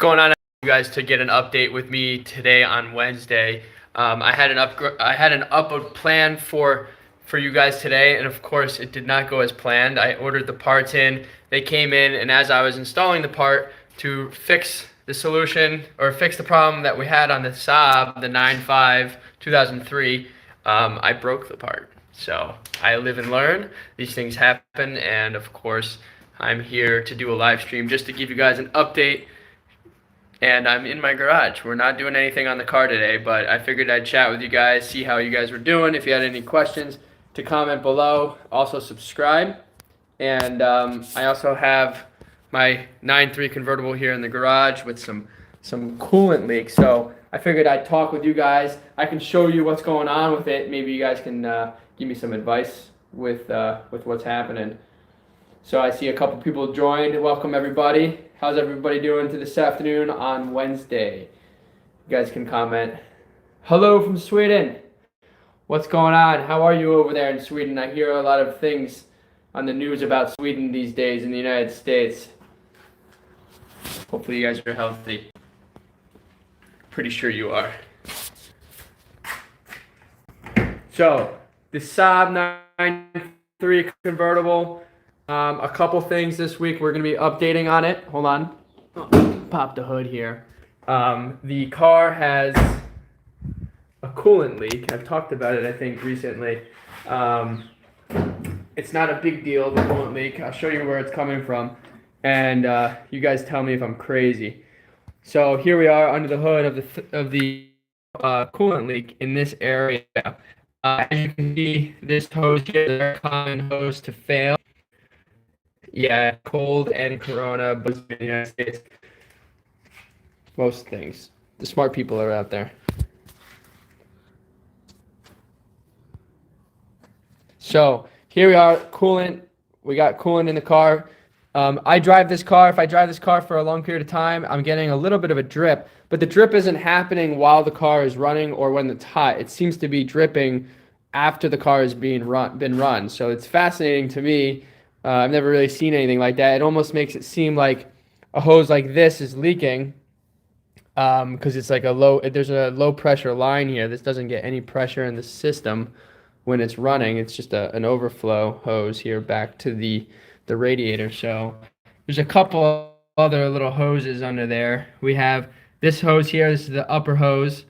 going on, you guys, to get an update with me today on Wednesday. I had an upload plan for you guys today, and of course it did not go as planned. I ordered the parts in, they came in, and as I was installing the part to fix the solution or fix the problem that we had on the Saab, the 9.5 2003, I broke the part. So I live and learn. These things happen, and of course I'm here to do a live stream just to give you guys an update. And I'm in my garage. We're not doing anything on the car today, but I figured I'd chat with you guys, see how you guys were doing. If you had any questions, to comment below. Also subscribe. And I also have my 9.3 convertible here in the garage with some coolant leaks. So I figured I'd talk with you guys. I can show you what's going on with it. Maybe you guys can give me some advice with what's happening. So I see a couple people joined. Welcome everybody. How's everybody doing to this afternoon on Wednesday? You guys can comment. Hello from Sweden. What's going on? How are you over there in Sweden? I hear a lot of things on the news about Sweden these days in the United States. Hopefully you guys are healthy. Pretty sure you are. So, the Saab 9.3 convertible. A couple things this week we're going to be updating on it. Hold on. Pop the hood here. The car has a coolant leak. I've talked about it, I think, recently. It's not a big deal, the coolant leak. I'll show you where it's coming from. And you guys tell me if I'm crazy. So here we are under the hood of the coolant leak in this area. As you can see, this hose here is a common hose to fail. Yeah, cold and corona, but in the United States, most things. The smart people are out there. So here we are, coolant. We got coolant in the car. I drive this car. If I drive this car for a long period of time, I'm getting a little bit of a drip, but the drip isn't happening while the car is running or when it's hot. It seems to be dripping after the car has been run. So it's fascinating to me. I've never really seen anything like that. It almost makes it seem like a hose like this is leaking because it's like there's a low pressure line here. This doesn't get any pressure in the system when it's running. It's just an overflow hose here back to the radiator. So there's a couple other little hoses under there. We have this hose here. This is the upper hose.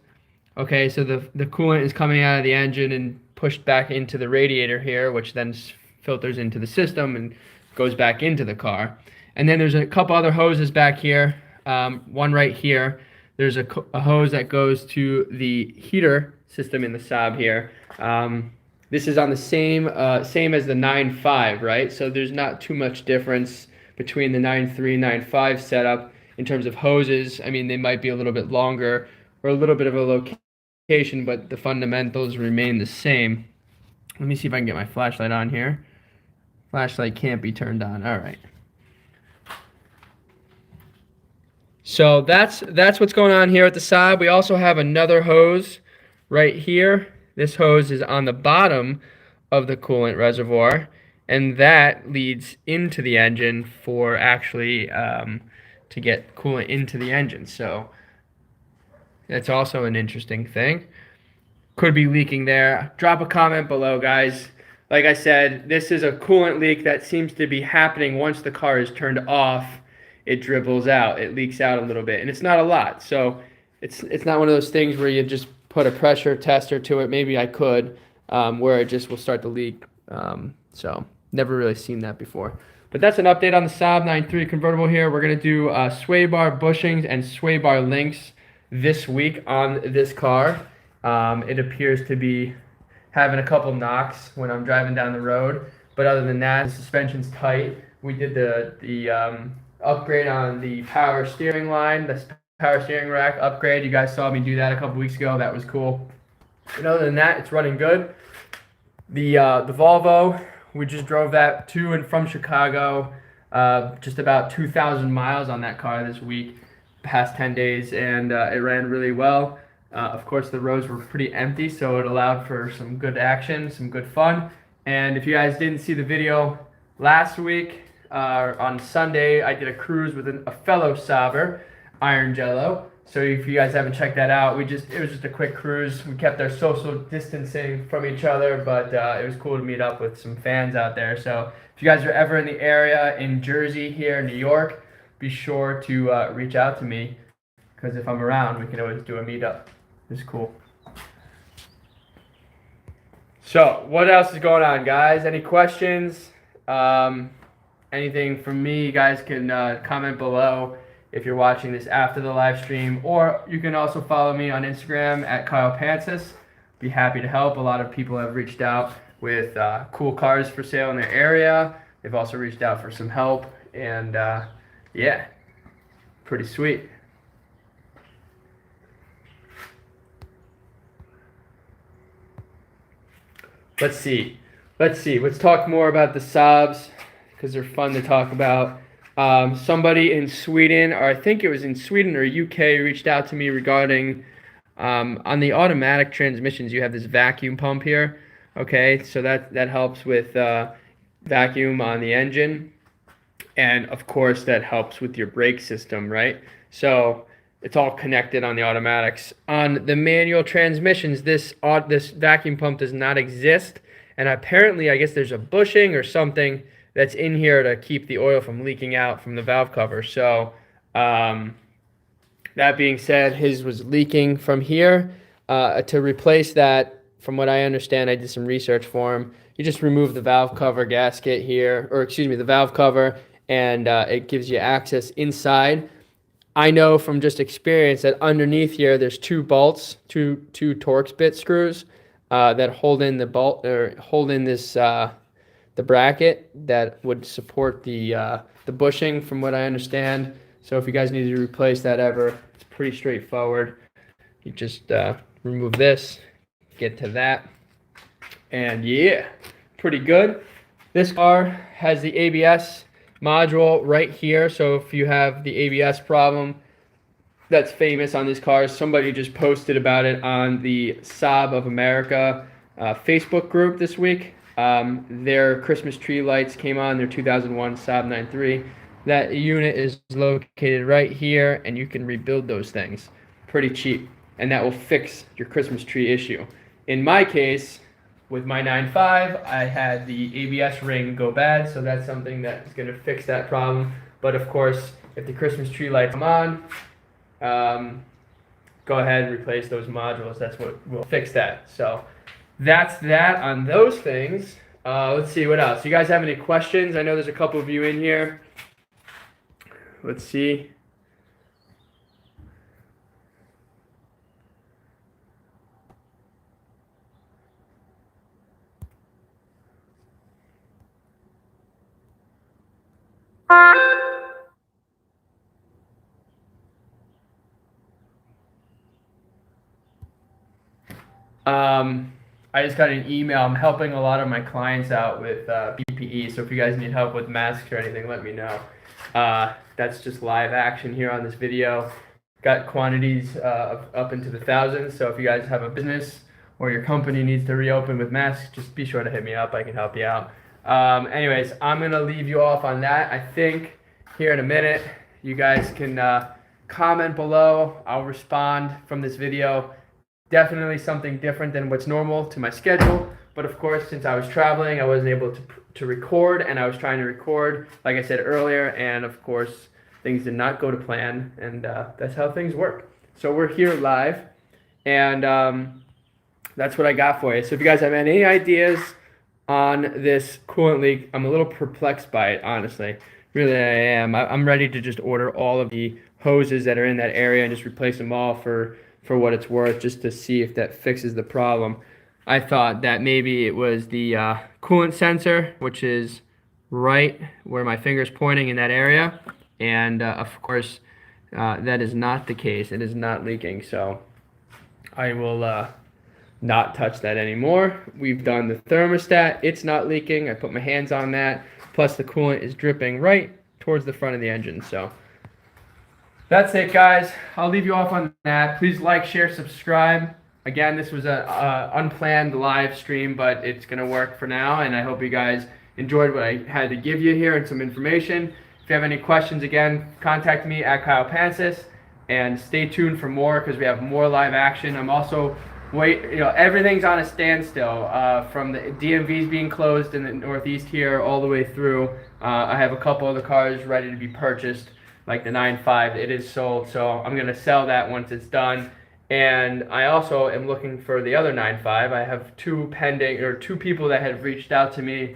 Okay, so the coolant is coming out of the engine and pushed back into the radiator here, which then filters into the system and goes back into the car. And then there's a couple other hoses back here. One right here. There's a hose that goes to the heater system in the Saab here. This is on the same as the 9.5, right? So there's not too much difference between the 9.3, 9.5 setup in terms of hoses. I mean, they might be a little bit longer or a little bit of a location, but the fundamentals remain the same. Let me see if I can get my flashlight on here. Flashlight can't be turned on. All right. So that's what's going on here at the Saab. We also have another hose right here. This hose is on the bottom of the coolant reservoir, and that leads into the engine for actually to get coolant into the engine. So that's also an interesting thing. Could be leaking there. Drop a comment below, guys. Like I said, this is a coolant leak that seems to be happening once the car is turned off. It dribbles out. It leaks out a little bit, and it's not a lot. So it's not one of those things where you just put a pressure tester to it. Maybe I could, where it just will start to leak. So never really seen that before. But that's an update on the Saab 9.3 convertible here. We're going to do sway bar bushings and sway bar links this week on this car. It appears to be having a couple knocks when I'm driving down the road, but other than that, the suspension's tight. We did the upgrade on the power steering line, the power steering rack upgrade. You guys saw me do that a couple weeks ago. That was cool. But other than that, it's running good. The Volvo, we just drove that to and from Chicago, just about 2,000 miles on that car this week, past 10 days, and it ran really well. Of course, the roads were pretty empty, so it allowed for some good action, some good fun. And if you guys didn't see the video last week, on Sunday, I did a cruise with a fellow Saber Iron Jello. So if you guys haven't checked that out, it was just a quick cruise. We kept our social distancing from each other, but it was cool to meet up with some fans out there. So if you guys are ever in the area in Jersey, here in New York, be sure to reach out to me, because if I'm around, we can always do a meetup. It's cool. So what else is going on, guys? Any questions? Anything from me, you guys can comment below if you're watching this after the live stream, or you can also follow me on Instagram at Kyle Pancis. Be happy to help. A lot of people have reached out with cool cars for sale in their area. They've also reached out for some help, and yeah, pretty sweet. Let's see. Let's talk more about the Saabs, because they're fun to talk about. Somebody in Sweden, or I think it was in Sweden or UK, reached out to me regarding on the automatic transmissions. You have this vacuum pump here. Okay, so that helps with vacuum on the engine, and of course that helps with your brake system, right? So it's all connected on the automatics. On the manual transmissions, this vacuum pump does not exist, and apparently I guess there's a bushing or something that's in here to keep the oil from leaking out from the valve cover. So that being said, his was leaking from here. To replace that, from what I understand, I did some research for him. You just remove the valve cover gasket here, or excuse me, the valve cover, and it gives you access inside. I know from just experience that underneath here there's two bolts, two Torx bit screws that hold in the bolt, or hold in this the bracket that would support the bushing, from what I understand. So if you guys need to replace that ever, it's pretty straightforward. You just remove this, get to that, and yeah, pretty good. This car has the ABS module right here, so if you have the ABS problem that's famous on these cars, somebody just posted about it on the Saab of America Facebook group this week. Their Christmas tree lights came on, their 2001 Saab 9.3. That unit is located right here, and you can rebuild those things pretty cheap, and that will fix your Christmas tree issue. In my case, with my 9.5, I had the ABS ring go bad, so that's something that's going to fix that problem. But of course, if the Christmas tree lights come on, go ahead and replace those modules. That's what will fix that. So that's that on those things. Let's see what else. You guys have any questions? I know there's a couple of you in here. Let's see. I just got an email. I'm helping a lot of my clients out with PPE, so if you guys need help with masks or anything, let me know. That's just live action here on this video. Got quantities up into the thousands, so if you guys have a business or your company needs to reopen with masks, just be sure to hit me up. I can help you out. Anyways, I'm going to leave you off on that. I think here in a minute, you guys can comment below. I'll respond from this video. Definitely something different than what's normal to my schedule, but of course, since I was traveling, I wasn't able to record, and I was trying to record, like I said earlier, and of course, things did not go to plan, and that's how things work. So we're here live, and that's what I got for you. So if you guys have any ideas on this coolant leak, I'm a little perplexed by it, honestly. Really, I am. I'm ready to just order all of the hoses that are in that area and just replace them all for what it's worth, just to see if that fixes the problem. I thought that maybe it was the coolant sensor, which is right where my finger's pointing in that area, and of course that is not the case. It is not leaking, so I will not touch that anymore. We've done the thermostat. It's not leaking. I put my hands on that, plus the coolant is dripping right towards the front of the engine. So that's it, guys. I'll leave you off on that. Please like, share, subscribe. Again, this was a unplanned live stream, but it's going to work for now, and I hope you guys enjoyed what I had to give you here and some information. If you have any questions, again, contact me at Kyle Pancis. and stay tuned for more because we have more live action. I'm also everything's on a standstill from the DMVs being closed in the Northeast here all the way through. I have a couple of the cars ready to be purchased, like the 9.5. It is sold, so I'm gonna sell that once it's done. And I also am looking for the other 9.5. I have two people that have reached out to me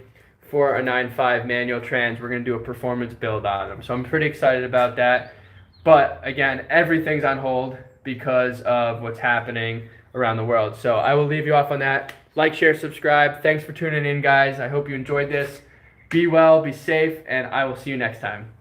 for a 9.5 manual trans. We're gonna do a performance build on them, so I'm pretty excited about that. But again, everything's on hold because of what's happening around the world. So I will leave you off on that. Like, share, subscribe. Thanks for tuning in, guys. I hope you enjoyed this. Be well, be safe, and I will see you next time.